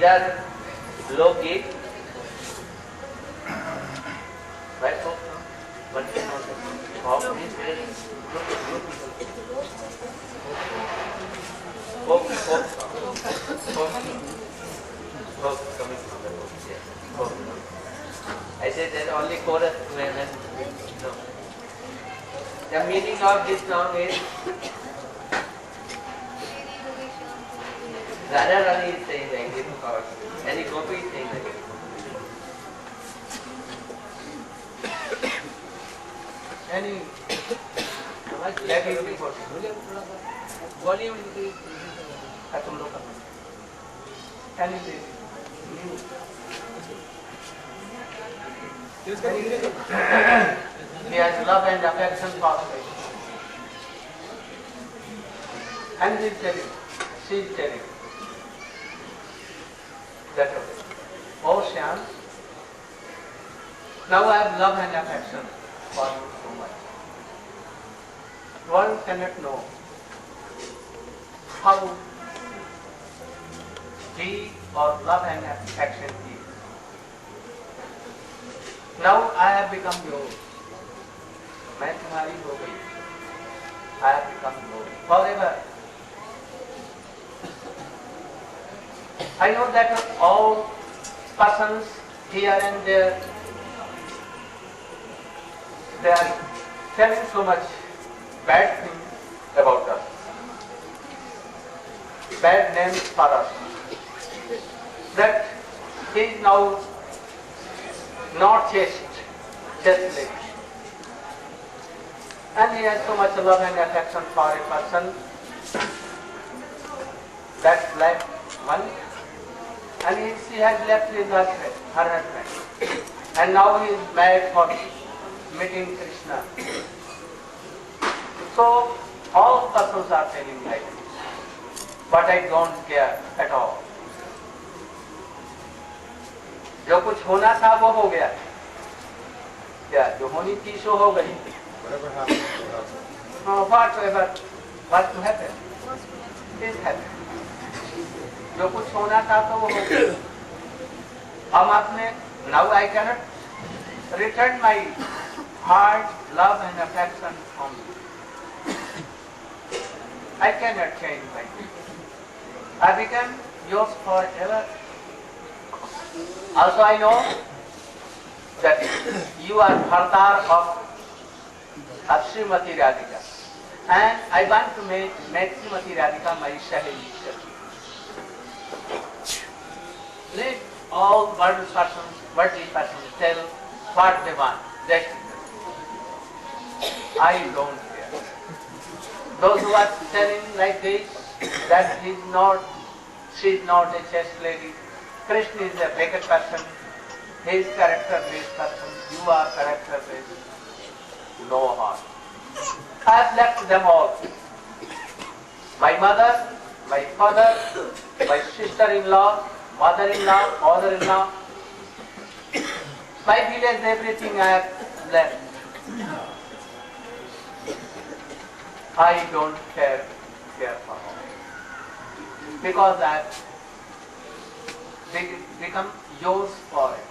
are Loki. Right? But of this hope coming from the book. Yes. Hope. I said that only chorus women. No. The meaning of this song is Radha Rani is saying like this, or any Gopi is saying like this. any That is before. Volume तुम लोग का Any He has love and affection for me. And he is telling, she is telling that ocean, now I have love and affection for you so much. One cannot know how deep or love and affection is. Now I have become yours. मैं तुम्हारी हो गई. I have become yours forever. I know that all persons here and there, they are telling so much bad things about us, bad names for us, that he is now not chaste, chasteless. And he has so much love and affection for a person, that black one, and she has left his husband, her husband, and now he is mad for meeting Krishna. So all persons are telling like this, but I don't care at all. जो कुछ होना था वो हो गया, क्या जो होनी थी सो हो गई. Whatever what to happen is happen. जो कुछ होना था तो वो हो गया. हम अपने now I cannot return my heart, love and affection from you. I cannot change my life. I become yours forever. Also I know that you are Bhartar of Srimati Radhika, and I want to make Srimati Radhika my Saheli. Let all worldly persons tell what they want. I don't care. Those who are telling like this, that she is not a chaste lady, Krishna is a wicked person, he is character-based person, you are character-based. No harm. I have left them all. My mother, my father, my sister-in-law, mother-in-law, father-in-law, my village, everything I have left. I don't care for all. Because I have become yours forever.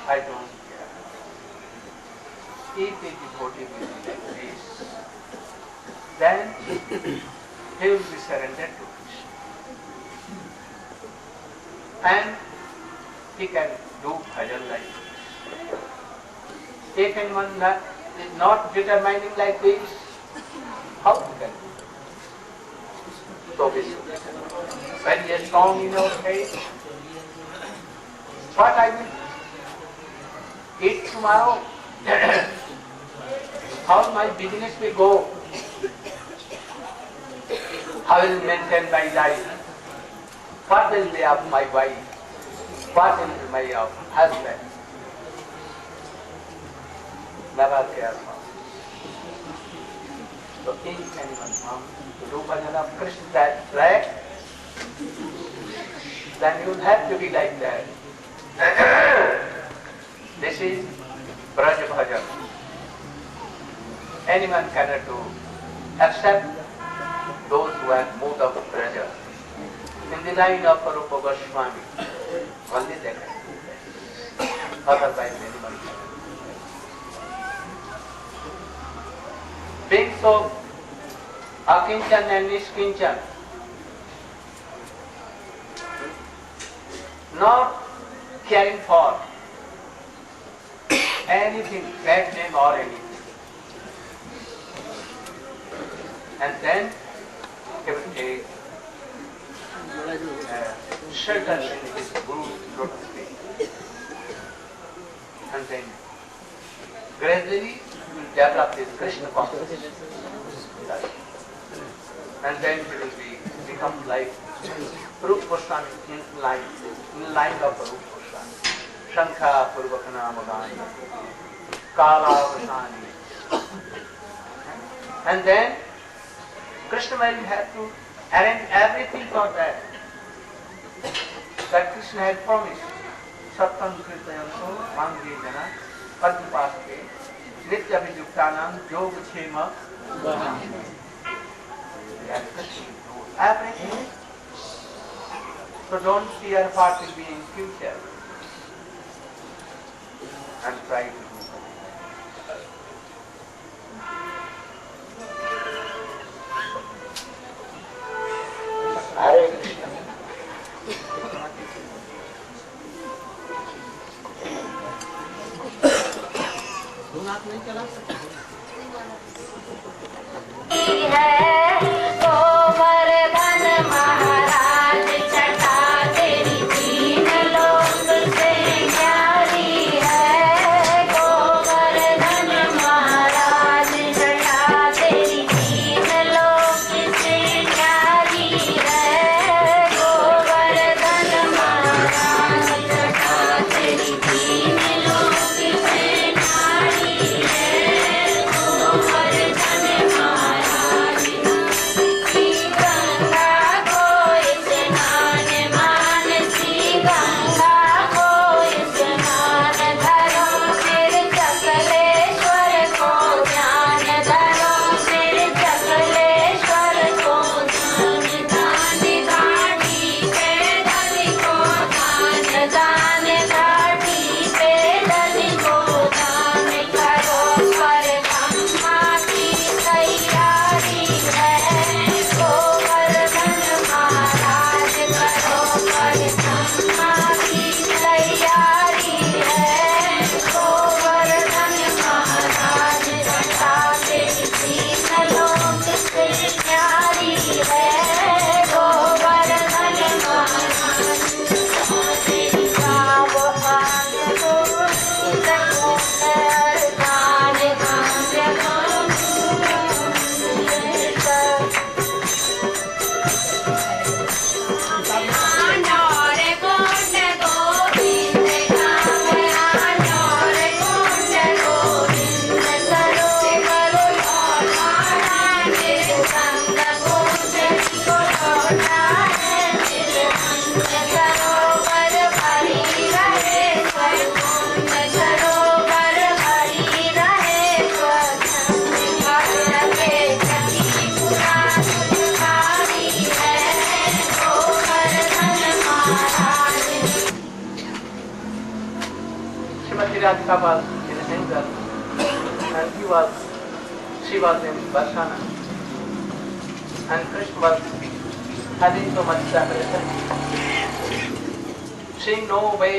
I don't care. If a devotee will be like this, then he will be surrendered to Krishna. And he can do bhajan like this. If anyone is not determining like this, how he can do? So when he is strong in your faith, what I will eat tomorrow, how my business will go, how will maintain my life, what will be of my wife, what will be my husband. Never care for. So if anyone comes to do bhajan of Krishna that track, then you will have to be like that. This is Braj Bhajan. Anyone cannot do except those who have moved out of Braja. In the line of Rupa Goswami. Only that. Otherwise, anyone cannot. Being so akinchan and nishkinchan, not caring for anything, bad name or anything. And then he will take shelter in his Guru's lotus feet. And then gradually he will develop his Krishna consciousness. And then he will become like Rupa Goswami in line of Rupa Goswami. Shankha Purvakana Magani, Kala Vasani. And then Krishna will have to arrange everything for that. That Krishna had promised. Sattam Kirtayanto Mangri Jana Padmapaste Nitya Vijuktanam Yoga Chema. And Krishna will do everything. So don't fear what will be in future. And try to do that. Hare Krishna. हाथ नहीं चला सकते Radhika was in anger and she was in Varsana and Krishna was having so much separation. Seeing no way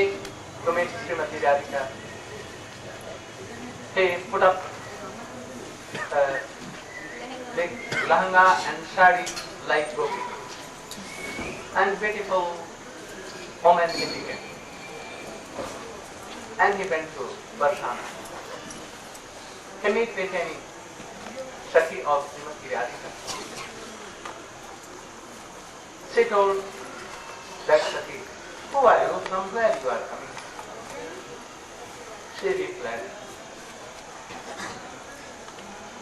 to meet Srimati Radhika, he put up the lahanga and sari like Gopi and beautiful woman he became. And he went to Varsana. He met with any Sati of Srimati Radhika. She told that Sati, "Who are you? From where you are coming?" She replied,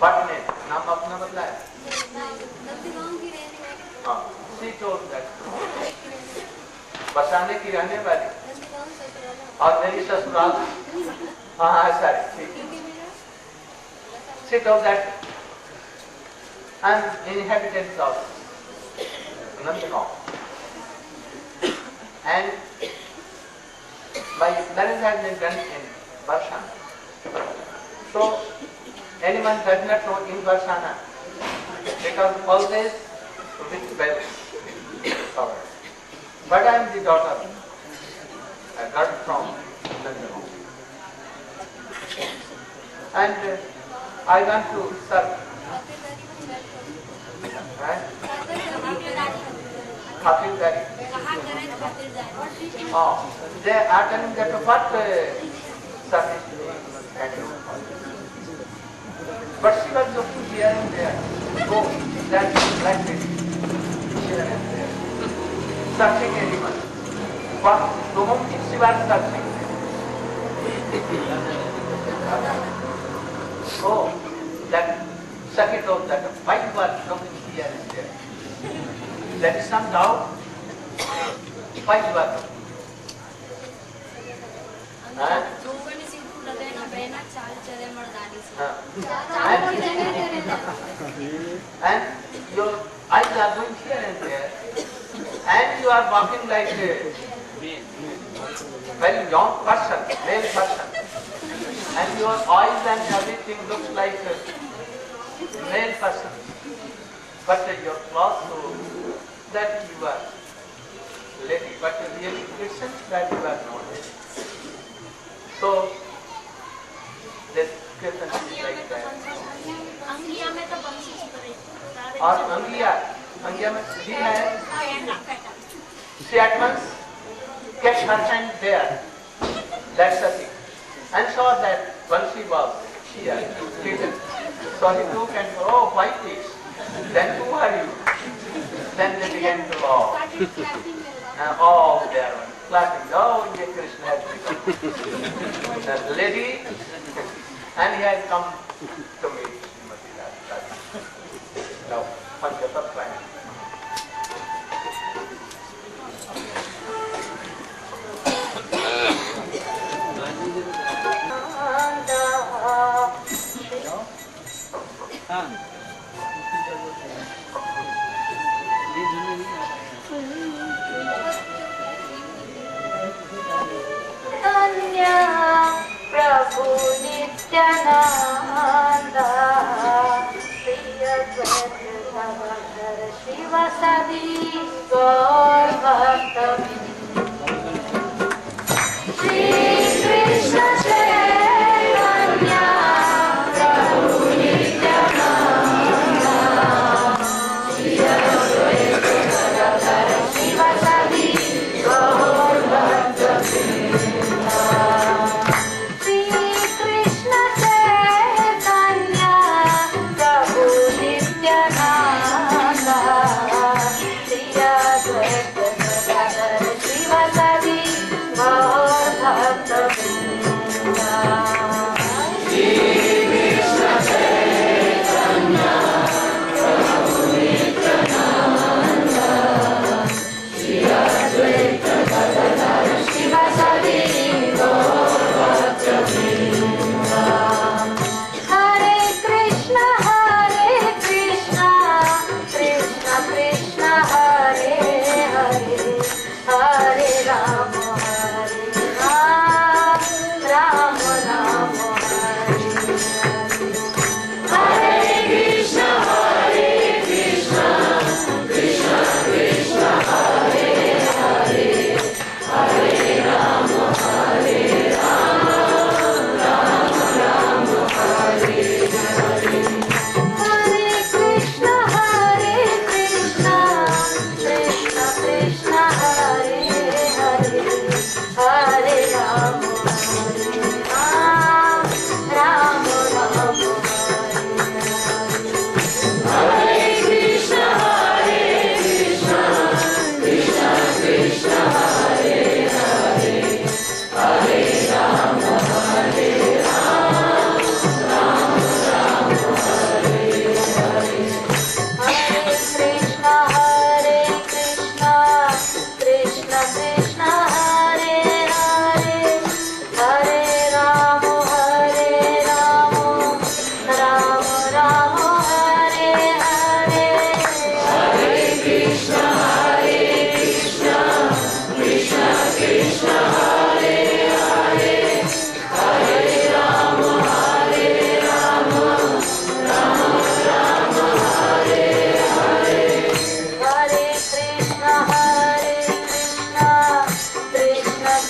"What name? Naam apna badlaya?" She told that, "Varsane की रहने वाली और मेरी ससुराल sorry. She told that I am inhabitant of Nandagaon. And my marriage has been done in Varsana. So anyone does not know in Varsana because always with wealth covered. But I am the daughter, a girl from London. And I want to serve. Khatirdaari. Oh, they are telling that what service they do. But she was looking here and there. Oh, that like this. Here and there. Searching anyone. What, to whom she was searching? Oh, that circuit of that why you are looking here and there. There is some doubt. Why you are looking? And your eyes are going here and there, and you are walking like a very young person, male person, and your eyes and everything looks like a male person, but your clothes show that you are lady, but really it seems that you are not lady. So this question is like that. और अंगिया में she has, she at once kept her hand there, that's the thing, and saw that when she was here, hidden. So he took and said, oh, why this? Then who are you? Then they began to laugh. Oh, they are clapping. Oh, yes, Krishna has become the lady, and he has come to meet Srimati Radha. Now, Panchatattva. Prabhu Nityananda Priya Bhadra Shiva Sadi Gaur Bhakta Shri Krishna Chaitanya Prabhu Nityananda Priya Bhadra Shiva Sadi Gaur Bhakta Nityananda, Priya Bhadra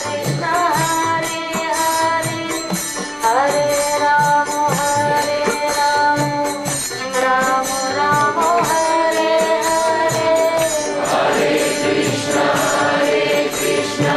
Krishna, Hare Hare, Hare Rama, Hare Rama, Rama Rama, Hare Hare. Hare Krishna, Hare Krishna,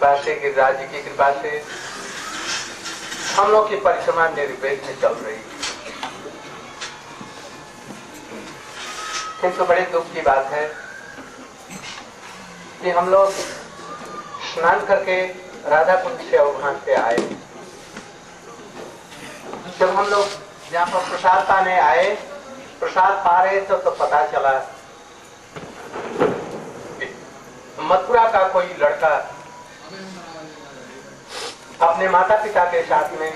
कृपा से, गिरिराज जी की कृपा से हम लोग की परिक्रमा निर्विघ्न में चल रही है। किंतु बड़े दुख की बात है कि हम लोग स्नान करके राधा कुंड से वहां से आए। जब हम लोग यहाँ पर प्रसाद पाने आए, प्रसाद पा रहे तो पता चला मथुरा का कोई लड़का अपने माता पिता के साथ में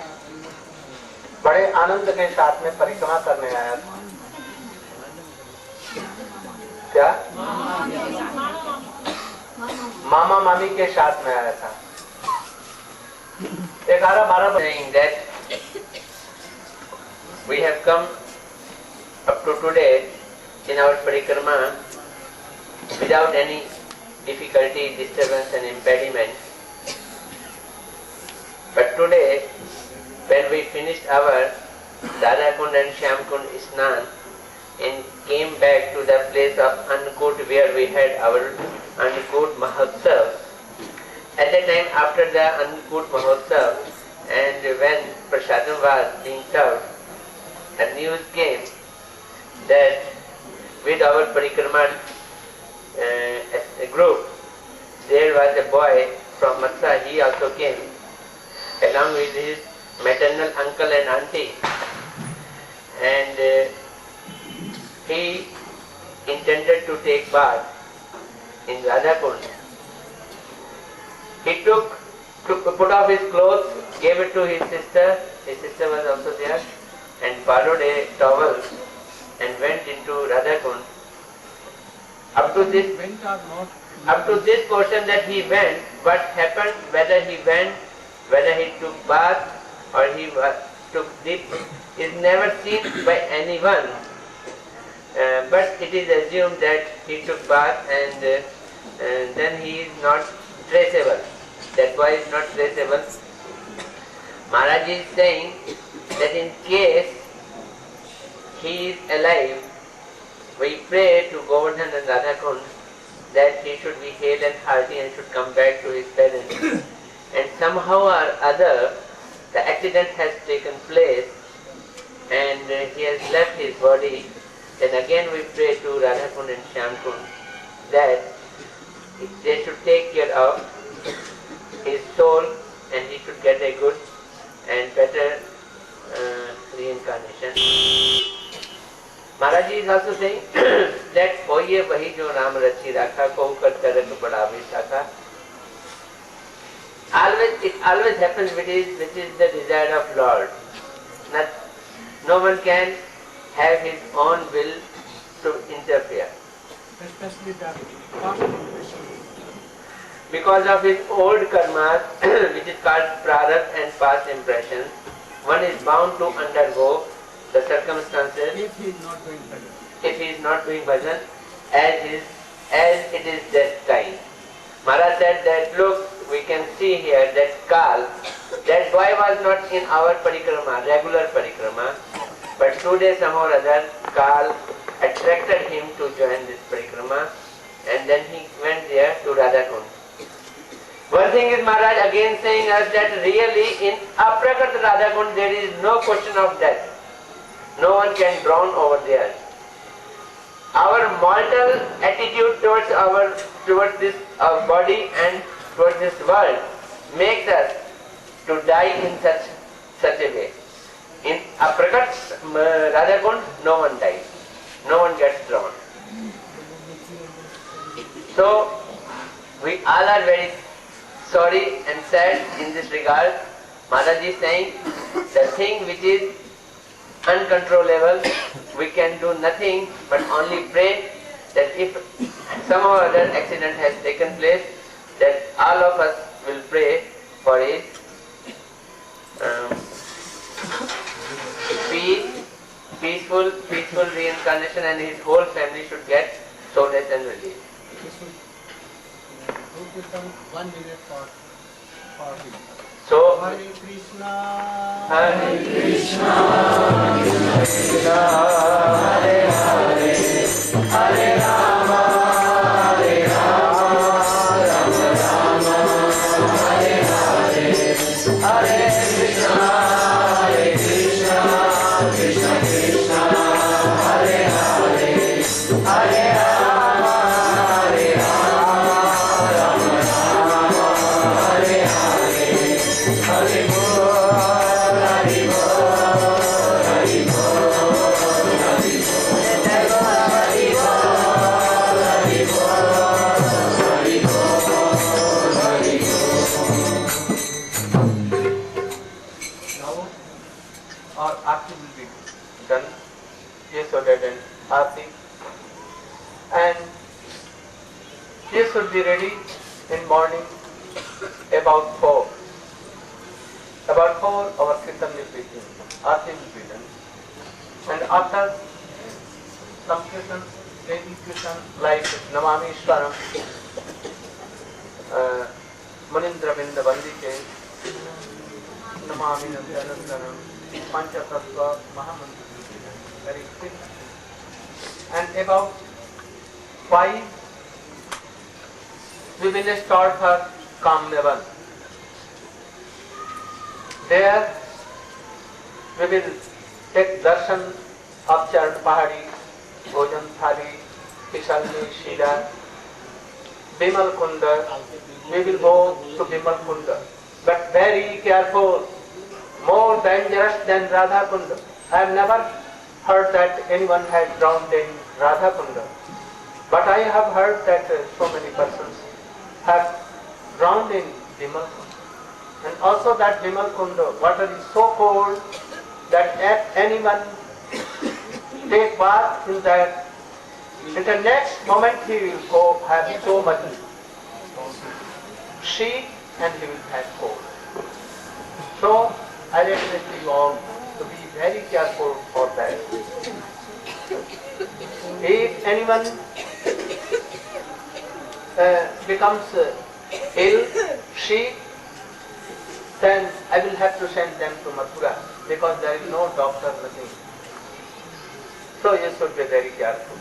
बड़े आनंद के साथ में परिक्रमा करने आया था। क्या मामा मामी के साथ में आया था। 11-12 saying that we have come up to today in our parikrama without any difficulty, disturbance and impediment. But today, when we finished our Radha Kund and Shyam Kund Isnan and came back to the place of Annakut where we had our Annakut Mahotsav, at that time after the Annakut Mahotsav and when Prasadam was being served, a news came that with our Parikrama group, there was a boy from Mathura. He also came along with his maternal uncle and auntie, and he intended to take bath in Radha Kund. He put off his clothes, gave it to his sister was also there, and borrowed a towel and went into Radha Kund. Up to this portion that he went, what happened, whether he took bath or he took dip, is never seen by anyone. But it is assumed that he took bath and then he is not traceable. That boy is not traceable. Maharaj is saying that in case he is alive, we pray to Govardhan and Radha Kund that he should be hale and hearty and should come back to his parents. And somehow or other, the accident has taken place and he has left his body. Then again we pray to Radha Kund and Shyam Kund that they should take care of his soul and he should get a good and better reincarnation. Maharaj is also saying that hoye vahi jo Ram rachi rakha ko kar tarak bada visakha. It always happens which is the desire of Lord. No one can have his own will to interfere. Especially the past impression. Because of his old karmas, which is called prarabdha and past impressions, one is bound to undergo the circumstances If he is not doing bhajan. if he is not doing bhajan as it is destined. Maharaj said that look, we can see here that Kal, that boy was not in our parikrama, regular parikrama, but today somehow or other Kal attracted him to join this parikrama and then he went there to Radha Kund. One thing is Maharaj again saying us that really in Aprakat Radha Kund there is no question of death. No one can drown over there. Our mortal attitude towards this body and towards this world makes us to die in such a way. In Aprakat Radha Kund, no one dies. No one gets drowned. So we all are very sorry and sad in this regard. Maharaj is saying the thing which is uncontrollable, we can do nothing but only pray that if somehow or other accident has taken place, that all of us will pray for his peaceful reincarnation and his whole family should get solace and relief. Who become 1 minute for him. So, Hare Krishna. Hare Krishna, Krishna Hare Hare, Hare Rama, Hare Rama, Rama Rama, Now our aarti will be done. Yesodad and aarti. And he should be ready in morning about 4. About 4 our kirtan will be done. Aarti will be done. And after some kirtan, daily kirtan like Namami Ishwaram, Manindra Binda Bandike, Namami Nandanandanam, Pancha Tattva, Mahamantra will be done. Very quick. And about 5 we will start for Kamyavan. There we will take darshan of Charan Pahadi, Bhojan Thali, Kishalni, Shira, Bimal Kunda. We will go to Bimal Kunda. But very careful, more dangerous than Radha Kunda. I have never heard that anyone had drowned in Radha Kunda. But I have heard that so many persons have drowned in Bimal Kunda. And also that Bimal Kunda, water is so cold that if anyone take bath in that, in the next moment he will go have so much sheet and he will have cold. So I request you all to be very careful for that. If anyone becomes ill, sick, then I will have to send them to Mathura because there is no doctor, nothing. So you should be very careful.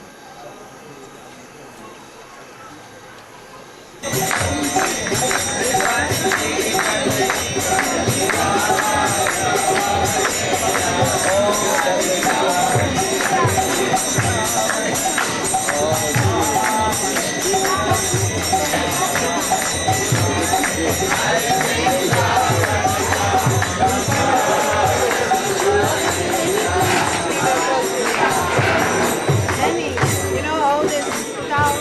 Danny, you know all this stuff.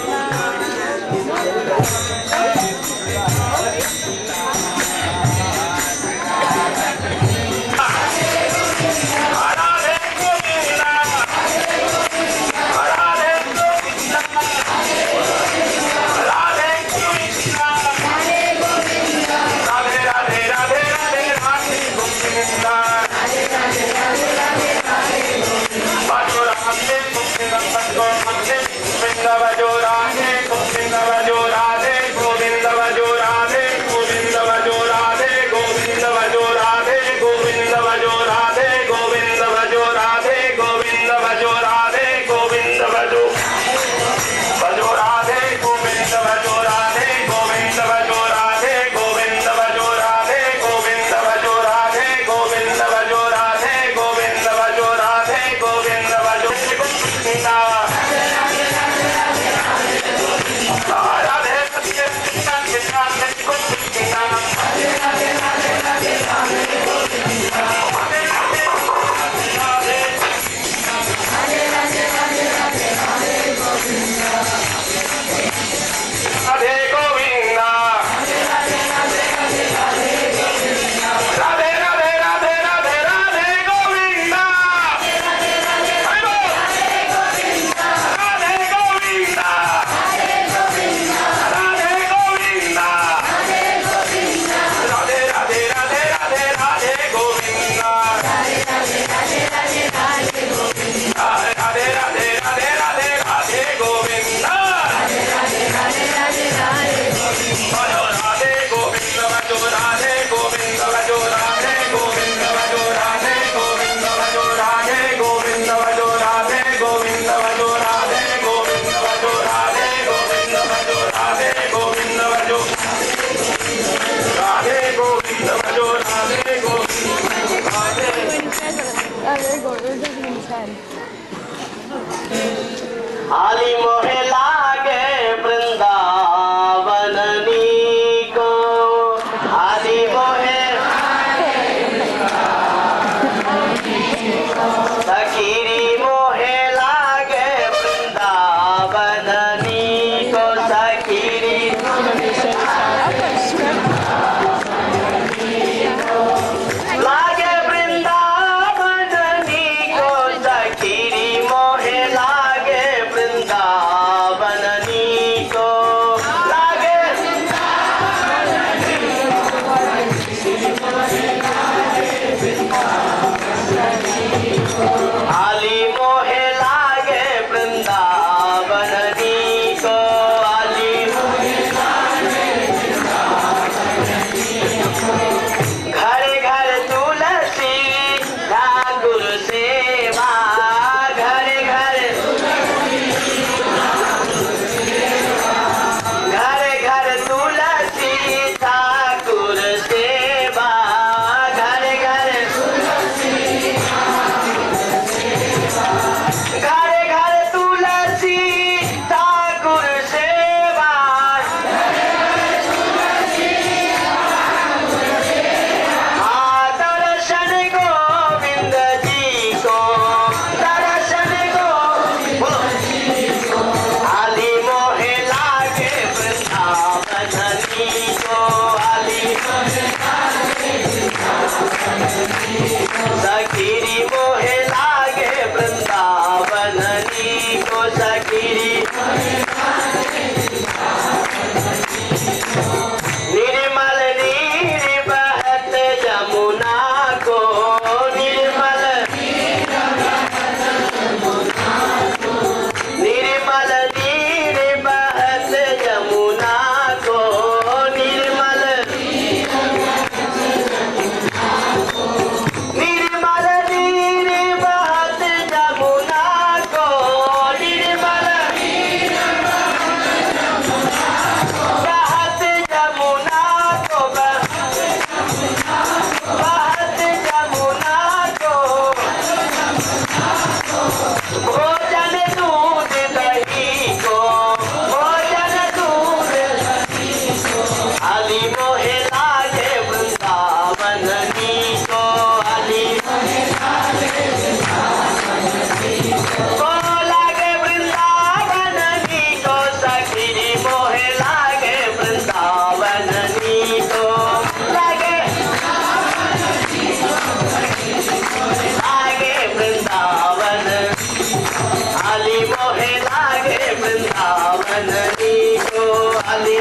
Vrindavan लीजो Ali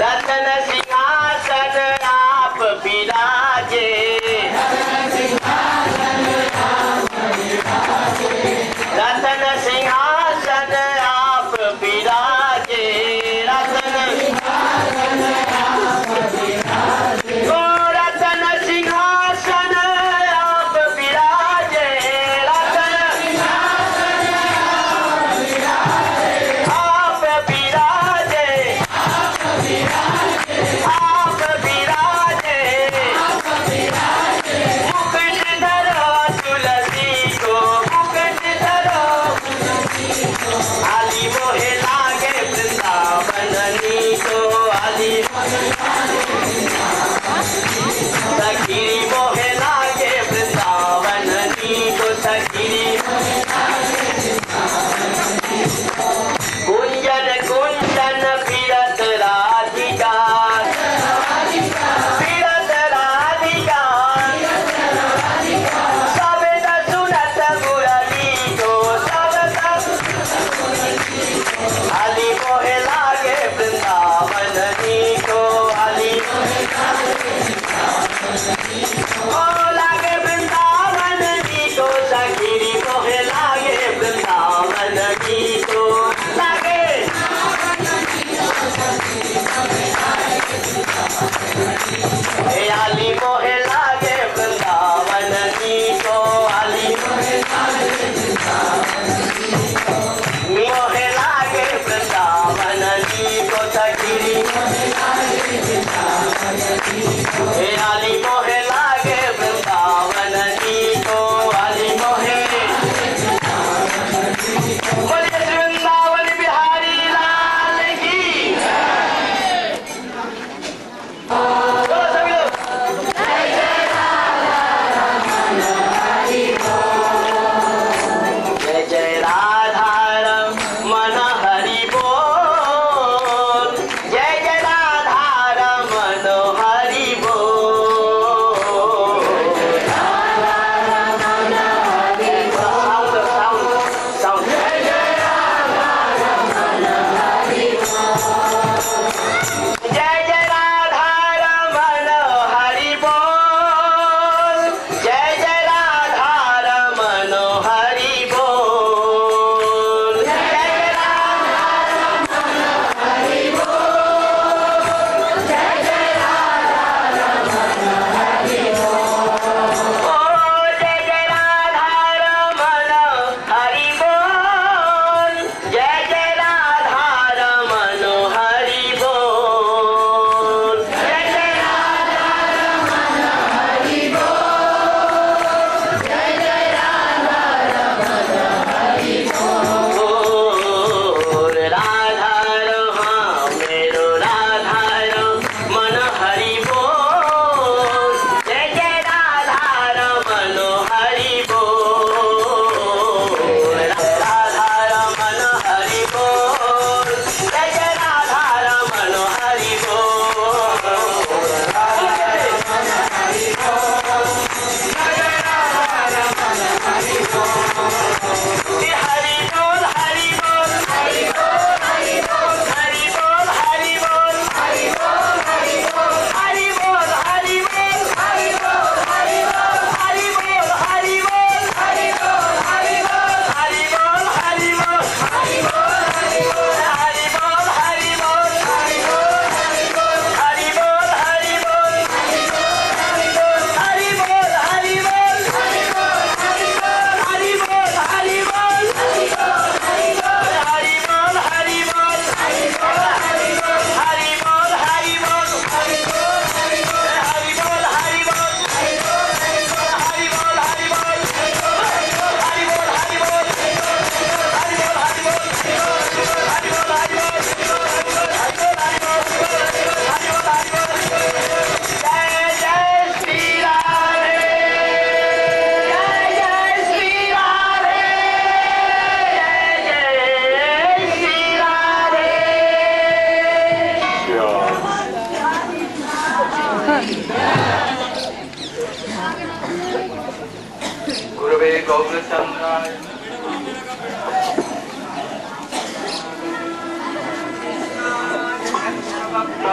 रतन सिंहासन आप विराजे रतन सिंहासन आप विराजे रतन ओ रतन सिंहासन आप विराजे रतन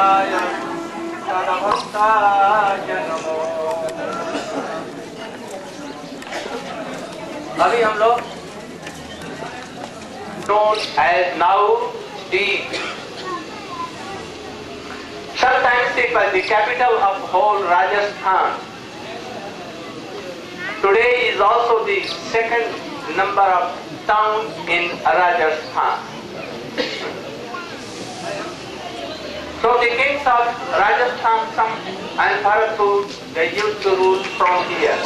गोविंदाय सदभक्ताय नमो। अभी हम लोग known as now the sometimes the capital of whole Rajasthan. Today is also the second number of town in Rajasthan. So the kings of Rajasthan some and Bharatpur, they used to rule from here.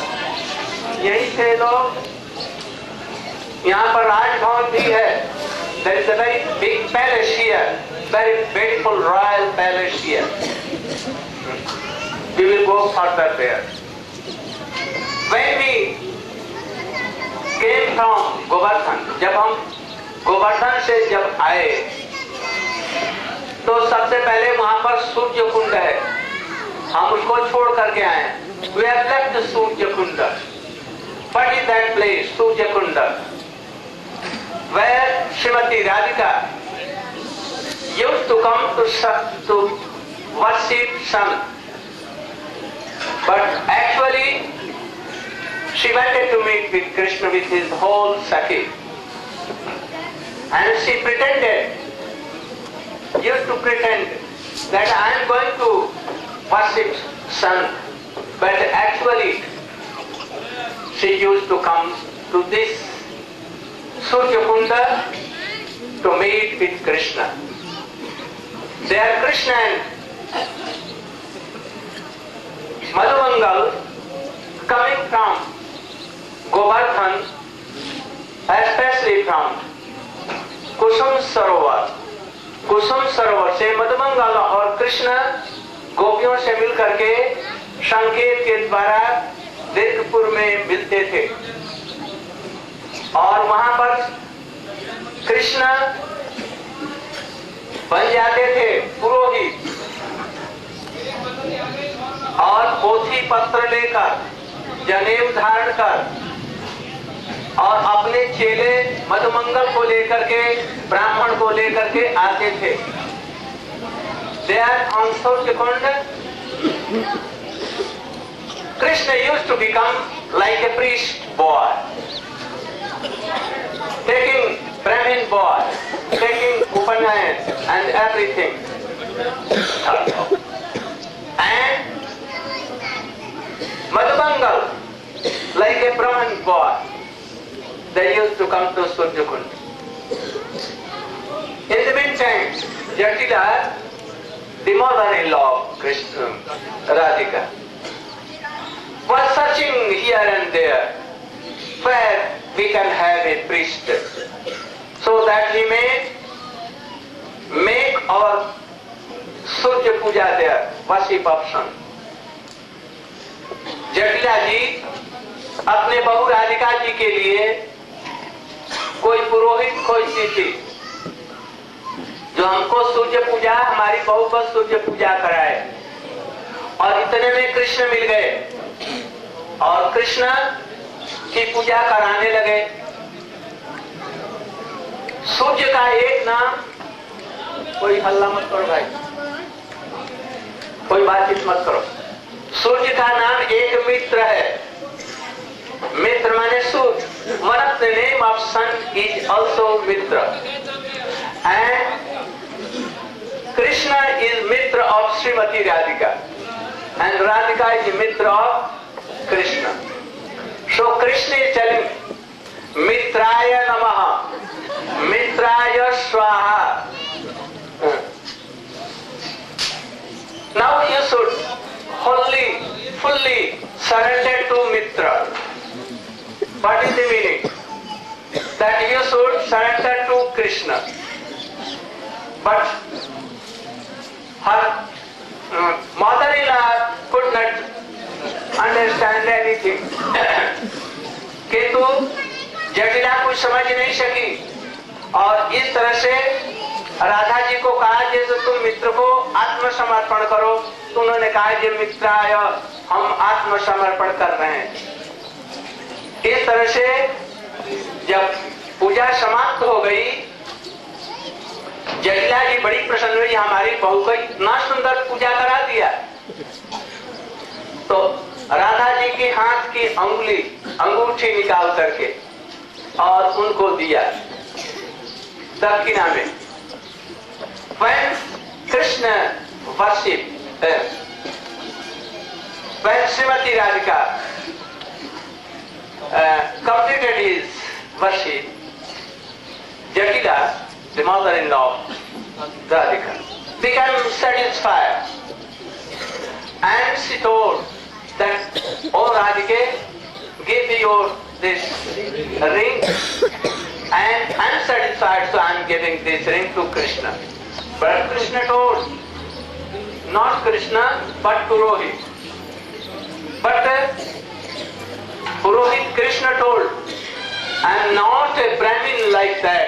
यही थे लोग। यहाँ पर राजभवन भी है। There is a very big palace here, very beautiful royal palace here. We will go further there. When we came from Govardhan, जब हम गोवर्धन से जब आए तो सबसे पहले वहाँ पर सूर्य कुंड है, हम उसको छोड़ करके आए। We have left Surya Kunda. What is that place, Surya Kunda, where Srimati Radhika used to come to worship sun, but actually she wanted to meet with Krishna with his whole Sakhi, and she used to pretend that I am going to worship sun, but actually she used to come to this Surya Kunda to meet with Krishna. There Krishna and Madhumangal coming from Govardhan, especially from Kusum Sarovar से मधुमंगल और कृष्ण गोपियों से मिल करके संकेत के द्वारा दीर्घपुर में मिलते थे और वहां पर कृष्ण बन जाते थे पुरोहित और पोथी पत्र लेकर जनेऊ धारण कर और अपने चेले मधुमंगल को लेकर के ब्राह्मण को लेकर के आते थे। There on Surjakund, Krishna used to become like a priest boy, taking Brahmin boy, taking Upanayan and everything, and Madhumangal like a Brahmin boy. They used to come to Surjakund. In the meantime, Jatila, the mother-in-law of Krishna, Radhika, was searching here and there where we can have a priest so that we may make our Surya Puja there, worship of sun. Jatila ji अपने बहू राधिका जी के लिए कोई पुरोहित खोजती थी जो हमको सूर्य पूजा, हमारी बहू को सूर्य पूजा कराए। और इतने में कृष्ण मिल गए और कृष्ण की पूजा कराने लगे। सूर्य का एक नाम, कोई हल्ला मत करो भाई, कोई बातचीत मत करो। सूर्य का नाम एक मित्र है। मित्र माने सूर्य। One of the name of sun is also Mitra, and Krishna is Mitra of Srimati Radhika, and Radhika is the Mitra of Krishna. So Krishna is telling Mitraya Namaha, Mitraya Swaha. Now you should fully surrender to Mitra. What is the meaning? That you should surrender to Krishna. But her mother-in-law could not understand anything. किंतु जटिला कुछ समझ नहीं सकी और इस तरह से राधा जी को कहा जैसे तुम मित्र को आत्मसमर्पण करो, तो उन्होंने कहा जे मित्राय हम आत्मसमर्पण कर रहे हैं। इस तरह से जब पूजा समाप्त हो गई, जटिला जी बड़ी प्रसन्न हुई, हमारी बहू को इतना सुंदर पूजा करा दिया। तो राधा जी के हाथ की अंगूठी निकाल करके और उनको दिया दक्षिणा में। When Krishna worship, when Srimati Radhika completed his worship, Jatila, the mother-in-law Radhika, became satisfied, and she told that, "Oh Radhika, give me this ring, and I'm satisfied, so I'm giving this ring to Krishna." But Krishna told, not Krishna, but Purohit. But Purohit Krishna told, I'm not a Brahmin like that.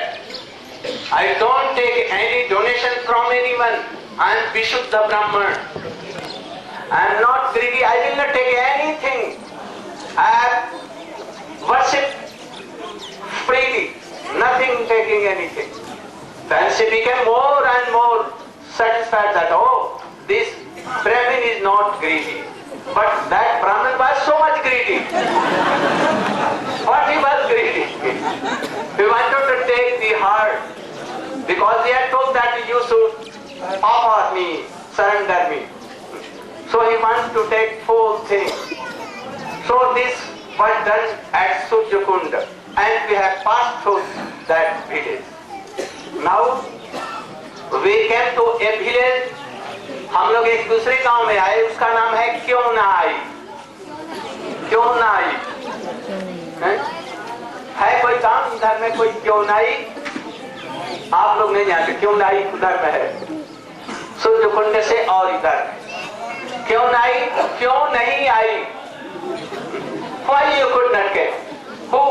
I don't take any donation from anyone. I'm Vishuddha Brahman. I'm not greedy. I will not take anything. I worship freely, nothing taking anything. Then she became more and more satisfied that, oh, this Brahmin is not greedy. But that Brahmin was so much greedy. What he was greedy? He wanted to take the heart, because he had told that you should offer me, surrender me. So he wants to take full thing. So this was done at Surjakunda, and we have passed through that village. Now we came to a village. हम लोग एक दूसरे गांव में आए, उसका नाम है क्यों ना आई। क्यों ना आई है कोई गांव इधर में, कोई क्यों ना आई आप लोग नहीं जानते। क्यों ना आई उधर में है, सूर्यकुंड से और इधर। क्यों ना आई, क्यों नहीं आई, why you could not get? Who?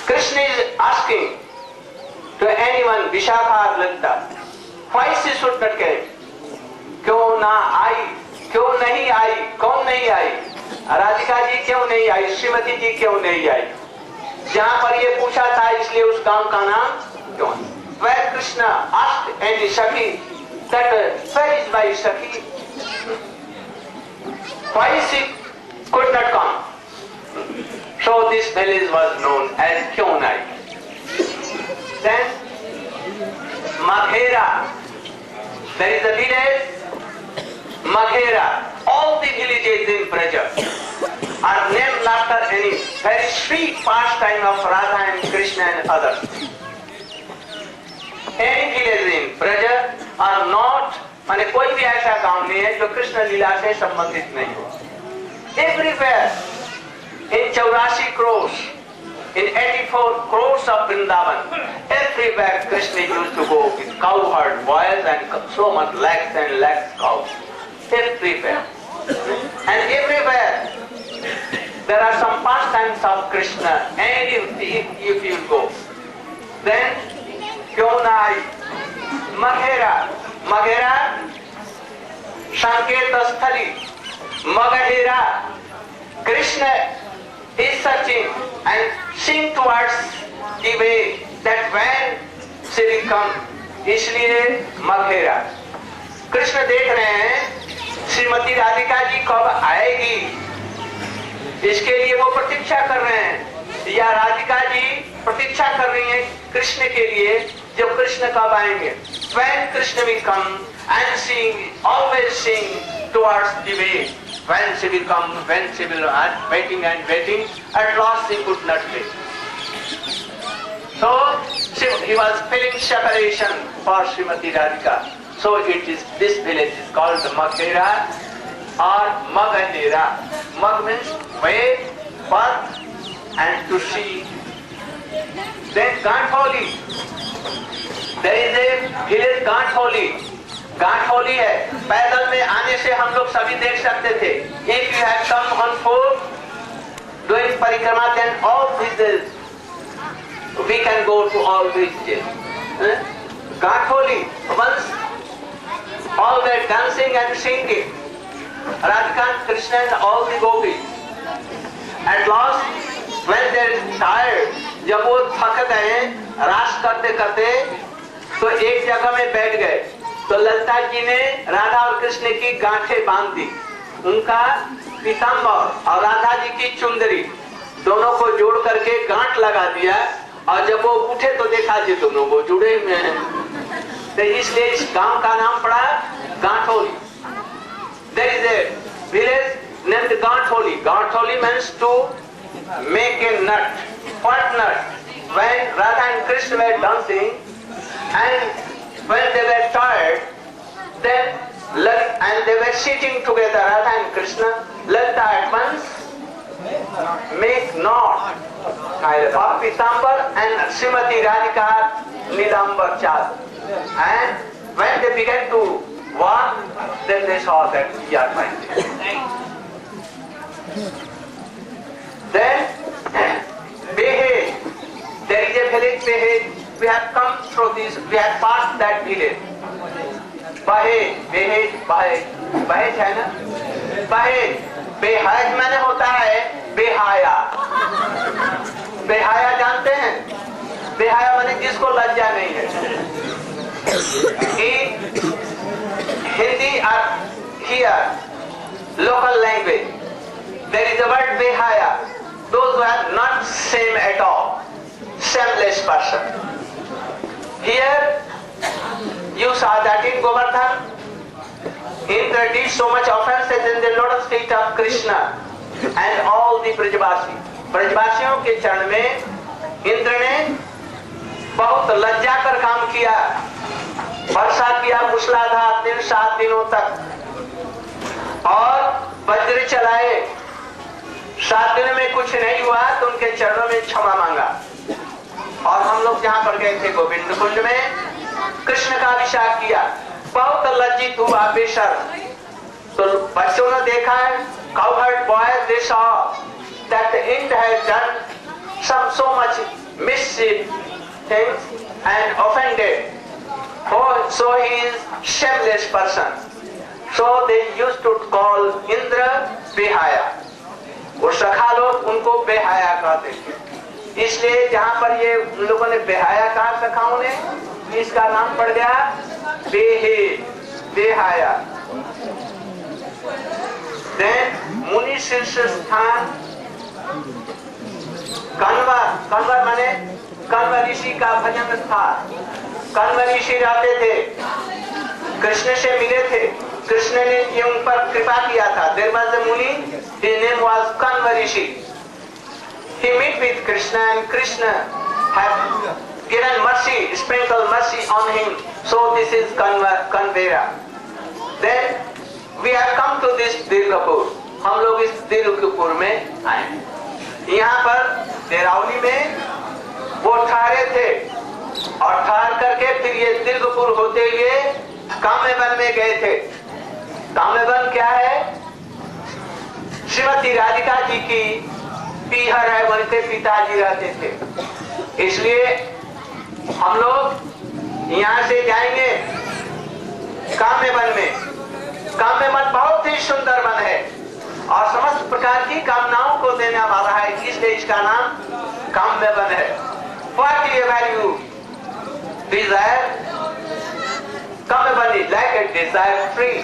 Krishna is asking to anyone, Vishakha or Lalita, why she should not get? क्यों ना आई, क्यों नहीं आई, कौन नहीं आई? राधिका जी क्यों नहीं आई, श्रीमती जी क्यों नहीं आई? जहां पर ये पूछा था, इसलिए उस गांव का नाम क्यों? Where Krishna asked any Sakhi that where is my Sakhi? Why she could not come? So this village was known as Kyonai. Then Maghera, there is a village Maghera. All the villages in Braja are named after any very sweet pastime of Radha and Krishna and others. Any village in Braja are not, माने कोई भी ऐसा गांव नहीं है जो कृष्ण लीला से संबंधित नहीं हो। Everywhere, in 84 crores, in 84 crores of Vrindavan, everywhere Krishna used to go with cowherd boys and so much lakhs and lakhs cows. Everywhere. And everywhere there are some pastimes of Krishna, and if you go, then Kyonai, Maghera, Sanket Sthali, Maghera, Krishna is searching and seeing towards the way that when she will come, इसलिए Maghera. Krishna देख रहे हैं श्रीमती राधिका जी कब आएगी, इसके लिए वो प्रतीक्षा कर रहे हैं, या राधिका जी प्रतीक्षा कर रही हैं कृष्ण के लिए, जब कृष्ण कब आएंगे। When Krishna will come and seeing, always seeing towards the way, when she will come, when she will waiting and waiting, at last she could not wait. So he was feeling separation for Srimati Radhika. So it is, this village is called Maghera or Maghera. Magh means way, path, and to see. Then Gantholi. There is a village Gantholi. Gantholi है, पैदल में आने से हम लोग सभी देख सकते थे। If you had come on foot doing परिक्रमा, then all villages we can go to all villages. Gantholi, once all were dancing and singing, Radhika, Krishna and all the gopis. At last, when they are tired, जब वो थक गए रास करते करते, तो एक जगह में बैठ गए तो ललिता जी ने राधा और कृष्ण की गांठें बांध दी, उनका पीताम्बर और राधा जी की चुंदरी दोनों को जोड़ करके गांठ लगा दिया, और जब वो उठे तो देखा जी दोनों वो जुड़े हुए हैं, तो इसलिए इस गांव का नाम पड़ा गांठोली। There is a village named Gantholi. Gantholi means to make a nut. What nut? When Radha and Krishna were dancing, and when they were tired, then and they were sitting together, Radha and Krishna, Lalita at once make knot of Pitambar and Srimati Radhika Nilambar Chad. And when they began to walk, then they saw that we are fighting. Then Behej, there is a village Behej. We have come through this, we have passed that village. Behej है ना? बेहज मैंने होता है बेहाया। बेहाया जानते हैं? बेहाया माने जिसको लज्जा नहीं है। Hindi or here, local language, there is a word behaya. Those who are not same at all, shameless person. Here, you saw that in Govardhan, Indra did so much offenses in the lotus feet of Krishna and all the Brajavasi. ब्रजवासियों के चरण में इंद्र ने बहुत लज्जा कर काम किया, वर्षा किया मूसलाधार 7 दिनों तक, और वज्र चलाए। 7 दिन में कुछ नहीं हुआ तो उनके चरणों में क्षमा मांगा। और हम लोग जहाँ पर गए थे गोविंद कुंड में, कृष्ण का अभिषेक किया, बहुत लज्जित हुआ बेशर्म। तो बच्चों ने देखा है, cowherd boys they saw that the Indra has done so much mischief things and offended. So he is shameless person. So they used to call Indra Behaya. वो सखा लोग उनको बेहाया कहते थे। इसलिए जहाँ पर ये उन लोगों ने बेहाया कहा सखाओं ने, इसका नाम पड़ गया बेहाया। मुनि शीर्ष स्थान कण्व माने कण्व ऋषि का भजन स्थान। कण्व ऋषि रहते थे, कृष्ण से मिले थे, कृष्ण ने ये उन पर कृपा किया था। There was a Muni, his name was Kanva Rishi. He met with Krishna and Krishna have given mercy, sprinkled mercy on him. So this is Kanvera. Then we have come to this Dirghapur. हम लोग इस दीर्घपुर में आए। यहाँ पर देरावली में वो ठहरे थे, और ठहर करके फिर ये दीर्घपुर होते हुए काम्यवन में गए थे। काम्यवन क्या है? श्रीमती राधिका जी की पीहर है, वहीं पे पिताजी रहते थे। इसलिए हम लोग यहाँ से जाएंगे काम्यवन में। काम्यवन बहुत ही सुंदर वन है और समस्त प्रकार की कामनाओं को देने वाला है, इसलिए इसका नाम काम्यवन है। Whatever you desire, Kamyavani like a desire free.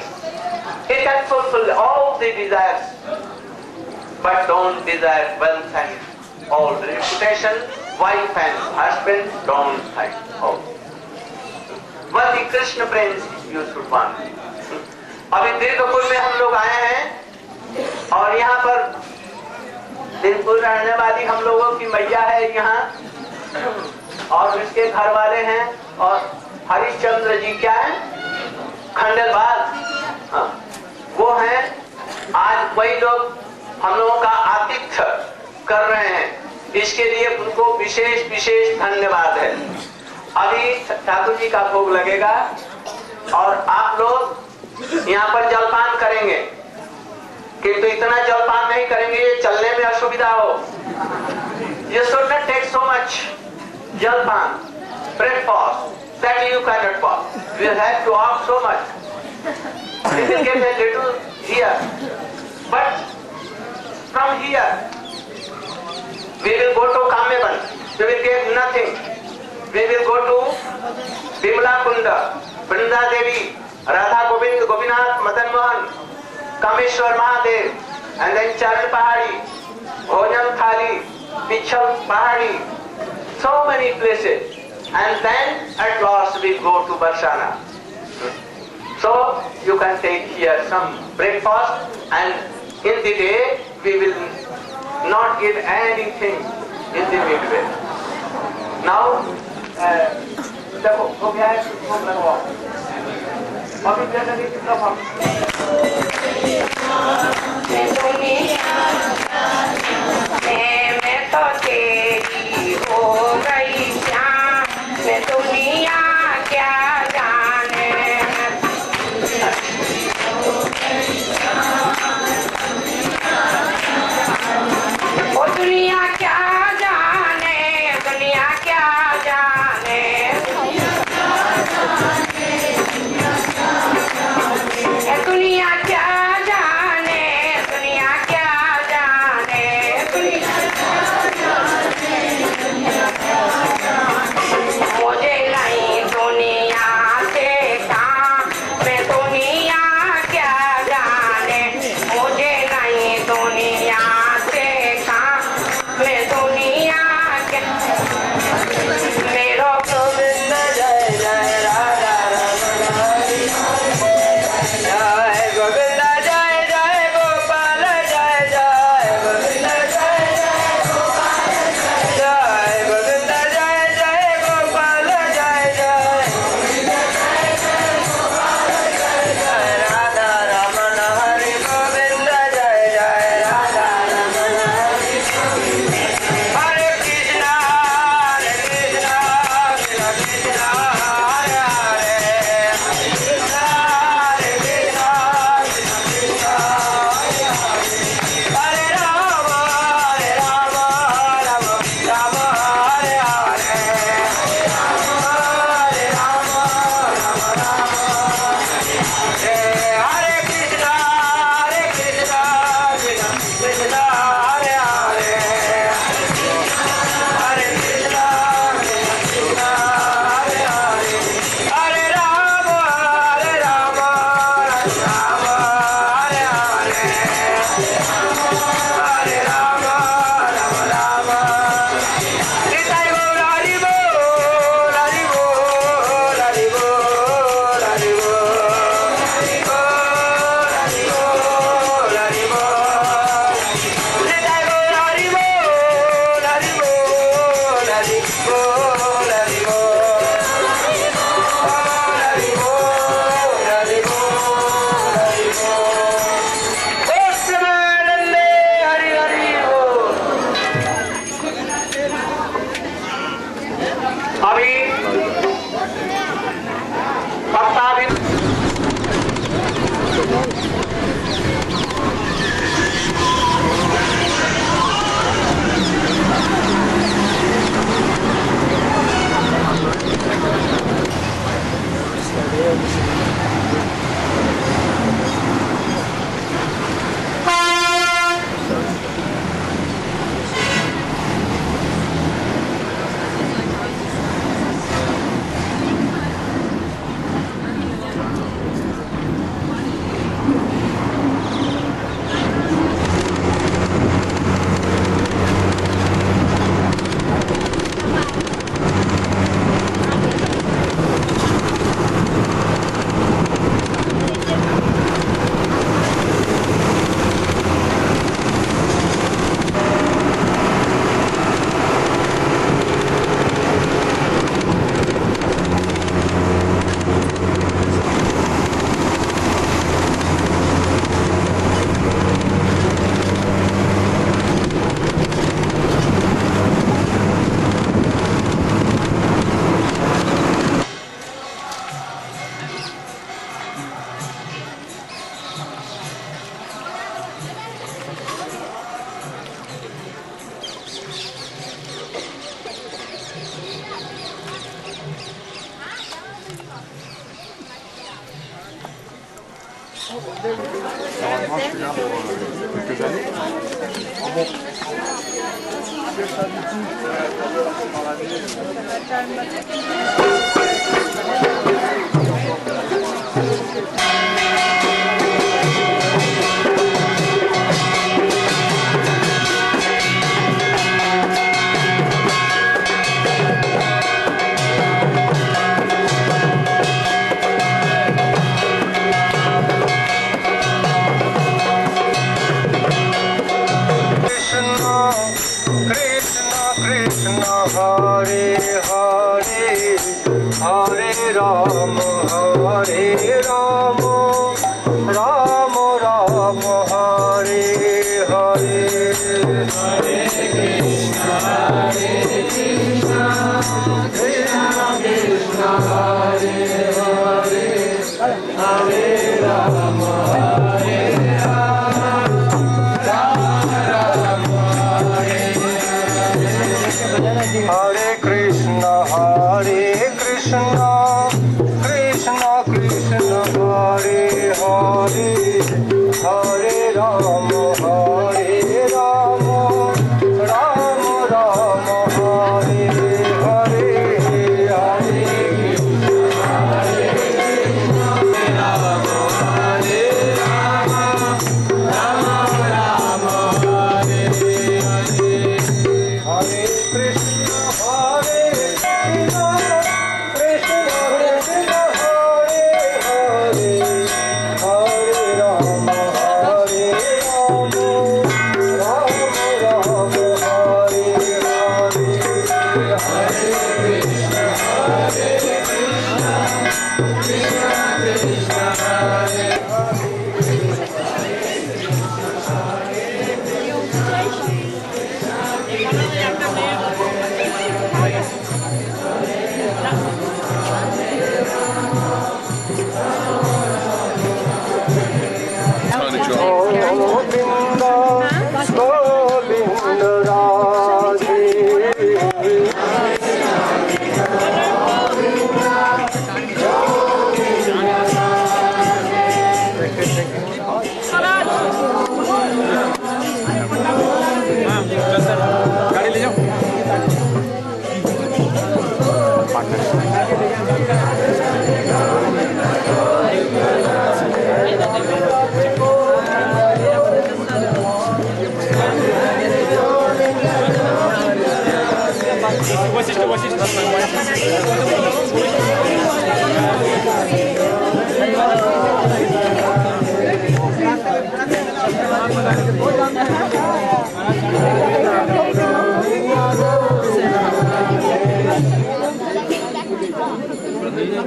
It can fulfill all the desires, but don't desire wealth and all reputation, wife and husband, don't fight all. What the Krishna brings you should want. अभी दीर्घपुर में हम लोग आए हैं, और यहाँ पर दीर्घपुर रहने वाली हम लोगों की मैया है यहाँ, और उसके घर वाले हैं, और हरिश्चंद्र जी क्या है, खंडेलवाल, हाँ, वो हैं। आज वही लोग हम लोगों का आतिथ्य कर रहे हैं, इसके लिए उनको विशेष विशेष धन्यवाद है। अभी ठाकुर जी का भोग लगेगा और आप लोग यहाँ पर जलपान करेंगे, किंतु इतना जलपान नहीं करेंगे, ये चलने में असुविधा हो। You should not take so much jalpan, breakfast, that you cannot walk. You have to walk so much. We will get a little here, but from here we will go to Kamyavan. We will get nothing. we will go to Bimla Kunda, Brinda Devi, Radha Govind, Gopinath, Madan Mohan, Kameshwar Mahadev, and then Charan Pahari, Bhojan Thali, Pichal Pahari, so many places. And then at last we go to Barsana. So you can take here some breakfast, and in the day we will not give anything in the midway. Now, देखो हो गया है, भोग लगवाओ। अभी जैसे कि कितना हम मैं तो तेरी हो गई जान, मैं दुनिया क्या जाने। ओ दुनिया क्या जाने, दुनिया क्या जाने। दुनिया क्या जाने, दुनिया क्या जाने, मुझे नहीं दुनिया से काम, मैं दुनिया क्या जाने। मुझे नहीं दुनिया से काम, मैं दुनिया क्या। मेरा गोविंद जय जय राधा रमण हरि, जय गोविंद जय जय गोपाल जय जय गोविंद जय जय गोपाल जय गोविंद जय जय गोपाल जय जय राधा रमण हरि गोविंद जय जय राधा रमण हरि। हरे कृष्णा कृष्ण कृष्ण हरे हरे, कृष्णा हरे कृष्णा कृष्ण हरे राम राम राम हरे हरे, हरे राम राम राम हरे कृष्णा कृष्ण कृष्ण हरे हरे, हरे कृष्णा कृष्ण हरे हरे, हरे राम राम हरे हरे, हरे राम राम निताई गौर हरि बोल हरि बोल हरि बोल हरि बोल हरि बोल हरि बोल निताई गौर हरि बोल हरि बोल हरि बोल हरि बोल हरि बोल हरि बोल प्रेमानंदे हरि हरि बोल। अभी पत्ता भी Quelques années.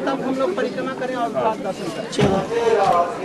तब हम लोग परिक्रमा करें और बाद दर्शन करें।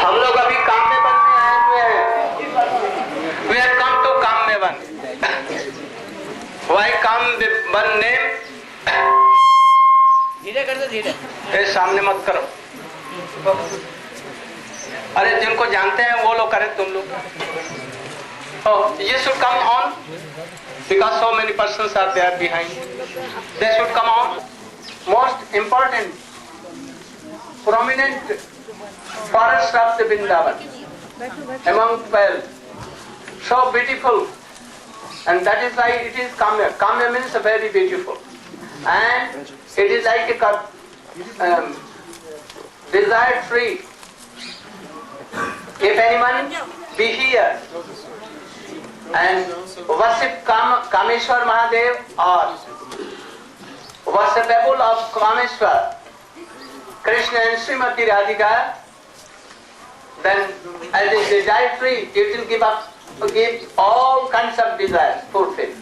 हम लोग अभी काम में बनने आए हुए हैं। We have come to काम में बन। Why काम में बन name? धीरे कर दो, धीरे। ए, सामने मत करो। अरे जिनको जानते हैं वो लोग करें, तुम लोग। Oh, you should come on because so many persons are there behind. They should come on. Most important, prominent forest of the Vrindavan, among 12, so beautiful, and that is why it is Kamya. Kamya means very beautiful, and it is like a desire free. If anyone be here and worship Kameshwar Mahadev or worshipable of Kameshwar, Krishna and Srimati Radhika, then as is desire free, it will give all kinds of desires fulfilled.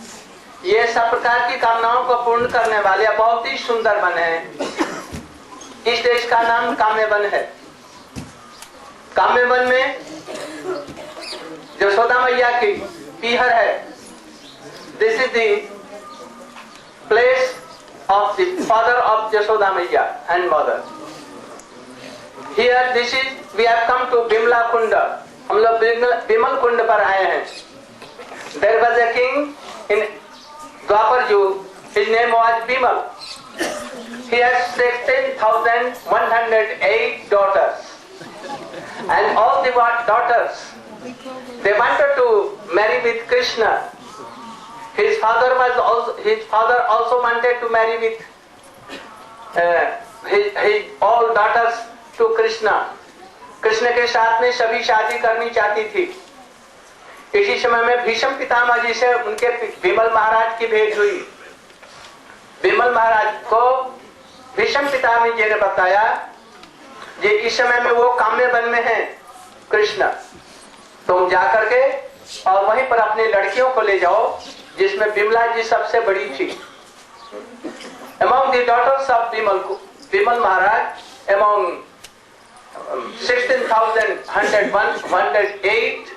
ये सब प्रकार की कामनाओं को पूर्ण करने वाले बहुत ही सुंदर वन है। इस देश का नाम काम्य वन है। काम्य वन में यशोदा मैया की पीहर है। This is the place of the father of Yashoda Maiya and mother. Here this is, we have come to Bimla Kunda. हम लोग बिमल कुंड पर आए हैं। There was a king in Dwapar Yug. His name was Bimal. He has 16,108 daughters, and all the daughters, they wanted to marry with Krishna. His father also wanted to marry with his all daughters to Krishna. Krishna के साथ में सभी शादी करनी चाहती थी। इसी समय में भीष्म पितामह जी से उनके विमल महाराज की भेंट हुई। विमल महाराज को भीष्म पितामह जी ने बताया कि इस समय में वो काम्य वन में है कृष्ण, तुम जाकर के और वहीं पर अपनी लड़कियों को ले जाओ, जिसमें बिमला जी सबसे बड़ी थी। Among the daughters of Bimal Maharaj, among 16,108,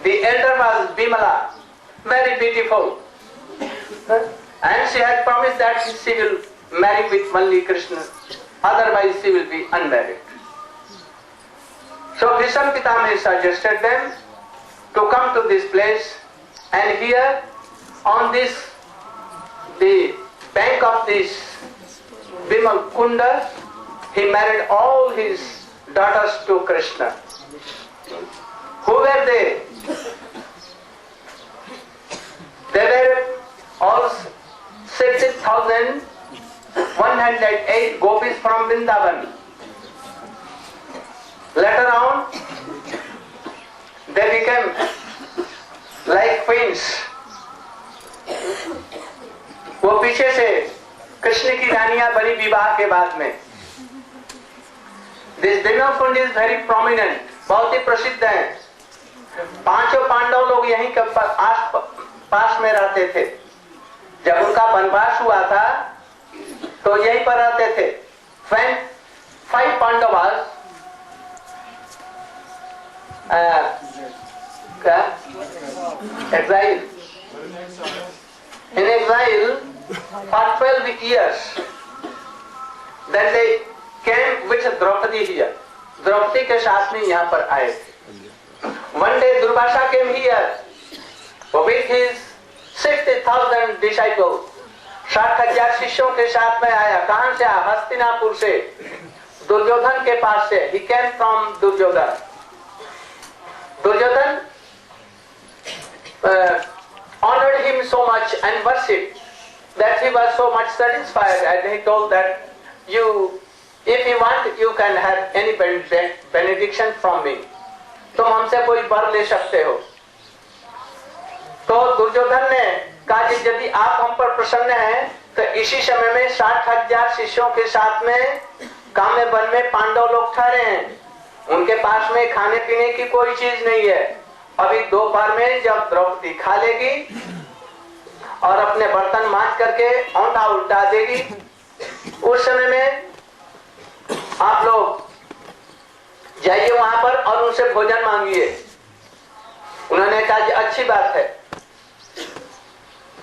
the elder was Bimala, very beautiful, and she had promised that she will marry with only Krishna, otherwise she will be unmarried. So Bhishma Pitamaha suggested them to come to this place, and here on the bank of this Bimal Kunda, he married all his daughters to Krishna. Who were they? They were all 60,108 gopis from Vrindavan. Later on, they became like queens. वो पीछे से कृष्ण की रानियां बनी विवाह के बाद में। This Bimal Kund is very prominent, बहुत ही प्रसिद्ध है। पांचों पांडव लोग यहीं के पास में रहते थे। जब उनका वनवास हुआ था तो यहीं पर रहते थे। When 5 Pandavas exile. In exile for 12 years, then they came with Draupadi here. Draupadi के साथ में यहाँ पर आए थे। One day Durvasa came here with his 60,000 disciples. 60,000 शिष्यों के साथ में आया। कहां से आया? हस्तिनापुर से, दुर्योधन के पास से। He came from Duryodhan. Duryodhan honored him so much and worshipped that he was so much satisfied, and he told that if you want, you can have any benediction from me. तुम हमसे कोई वर ले सकते हो। तो दुर्योधन ने कहा कि यदि आप हम पर प्रसन्न हैं तो इसी समय में 60,000 शिष्यों के साथ में काम्य वन में पांडव लोग ठहरे हैं, उनके पास में खाने पीने की कोई चीज नहीं है। अभी दोपहर में जब द्रौपदी खा लेगी और अपने बर्तन मांज करके औंधा उल्टा देगी, उस समय में आप लोग जाइए वहां पर और उनसे भोजन मांगिए। उन्होंने कहा कि अच्छी बात है।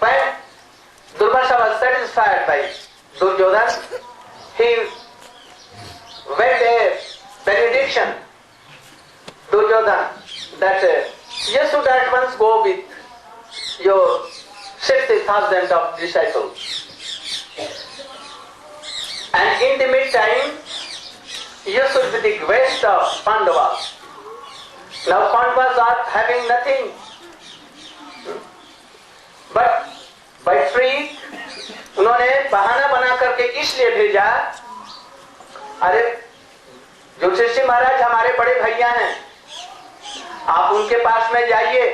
When Durvasa was satisfied by Duryodhan, he made a benediction Duryodhan that you should at once go with your 60,000 of disciples, and in the meantime you should be the guest of Pandavas. Now Pandavas are having nothing but by free. उन्होंने बहाना बना करके इसलिए भेजा, अरे युधिष्ठिर महाराज हमारे बड़े भैया हैं, आप उनके पास में जाइए,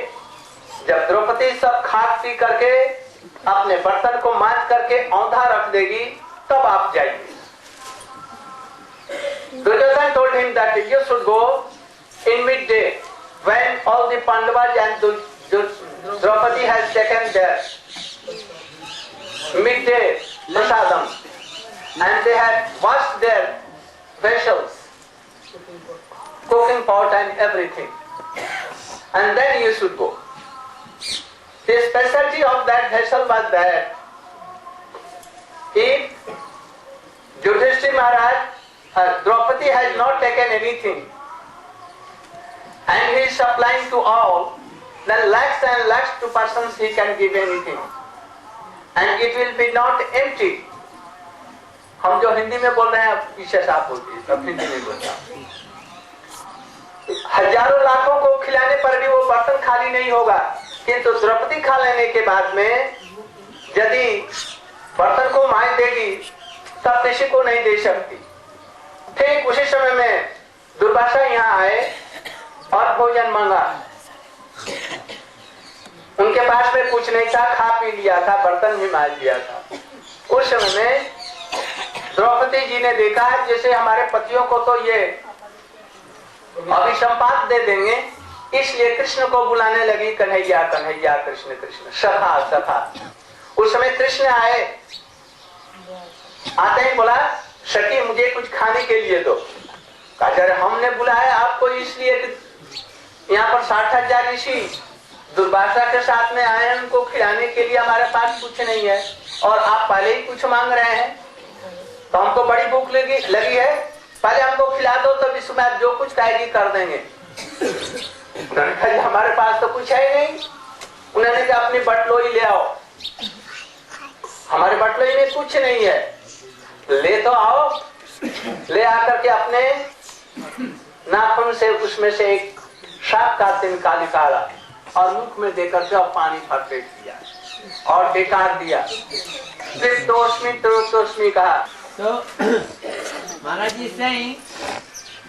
जब द्रौपदी सब खा पी करके अपने बर्तन को मांज करके औंधा रख देगी तब आप जाइए। Duryodhan told him that you should go in midday when all the Pandavas and Draupadi has taken their midday prasadam and they have washed their vessels, cooking pot and everything, and then you should go. The specialty of that vessel was that if Yudhishthira Maharaj, Draupadi has not taken anything and he is supplying to all, then lakhs and lakhs to persons he can give anything and it will be not empty. हम जो हिंदी में बोल रहे हैं पीछे साफ होती है, तब हिंदी में बोलता हूँ। हजारों लाखों को खिलाने पर भी वो बर्तन खाली नहीं होगा, किंतु द्रौपदी खा लेने के बाद में यदि बर्तन को मांज देगी तब किसी को नहीं दे सकती। ठीक उसी समय में दुर्वासा यहाँ आए और भोजन मांगा। उनके पास में कुछ नहीं था, खा पी लिया था, बर्तन भी मांज लिया था। उस समय में द्रौपदी जी ने देखा जैसे हमारे पतियों को तो ये अभिसंपात दे देंगे, इसलिए कृष्ण को बुलाने लगी, कन्हैया कन्हैया कृष्ण कृष्ण सखा सखा। उस समय कृष्ण आए, आते ही बोला सखी मुझे कुछ खाने के लिए दो। अगर हमने बुलाया आपको इसलिए कि यहाँ पर 60,000 ऋषि दुर्वासा के साथ में आए, उनको खिलाने के लिए हमारे पास कुछ नहीं है और आप पहले ही कुछ मांग रहे हैं, तो हमको बड़ी भूख लगी है, पहले हमको खिला दो, तब इसमें आप जो कुछ कहेगी कर देंगे। हमारे पास तो कुछ है ही नहीं। उन्होंने कहा अपनी बटलोई ले आओ, हमारे बटलोई में कुछ नहीं है, ले तो आओ। ले आकर के अपने नाखून से उसमें से एक सांप का तिनका निकाला और मुख में देकर के और पानी भर पेट दिया और डेकार दिया। तृप्तोस्मि कहा। So Maharaj is saying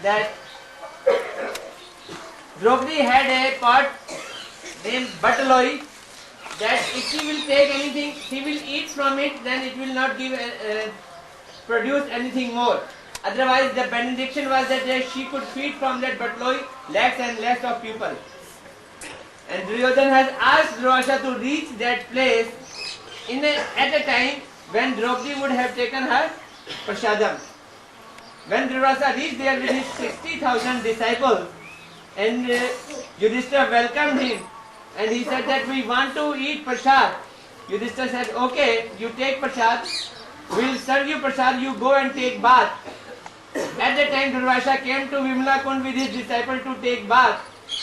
that Draupadi had a pot named Bataloi, that if she will take anything, she will eat from it, then it will not give produce anything more. Otherwise, the benediction was that she could feed from that Bataloi lakhs and lakhs of people. And Duryodhan has asked Durvasa to reach that place at a time when Draupadi would have taken her prasadam. When Durvasa reached there with his 60,000 disciples, and Yudhishthira welcomed him, and he said that we want to eat prasad. Yudhishthira said, okay, you take prasad, we will serve you prasad, you go and take bath. At that time Durvasa came to Vimla Kund with his disciple to take bath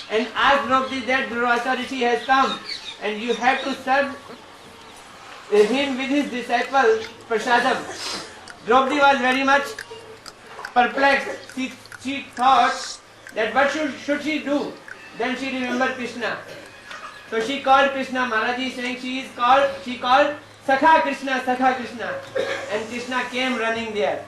and asked Draupadi that Durvasa Rishi has come and you have to serve him with his disciple prasadam. Draupadi was very much perplexed. She thought that what should she do? then she remembered Krishna. So she called Krishna. Maharaji is saying she called Sakha Krishna, and Krishna came running there.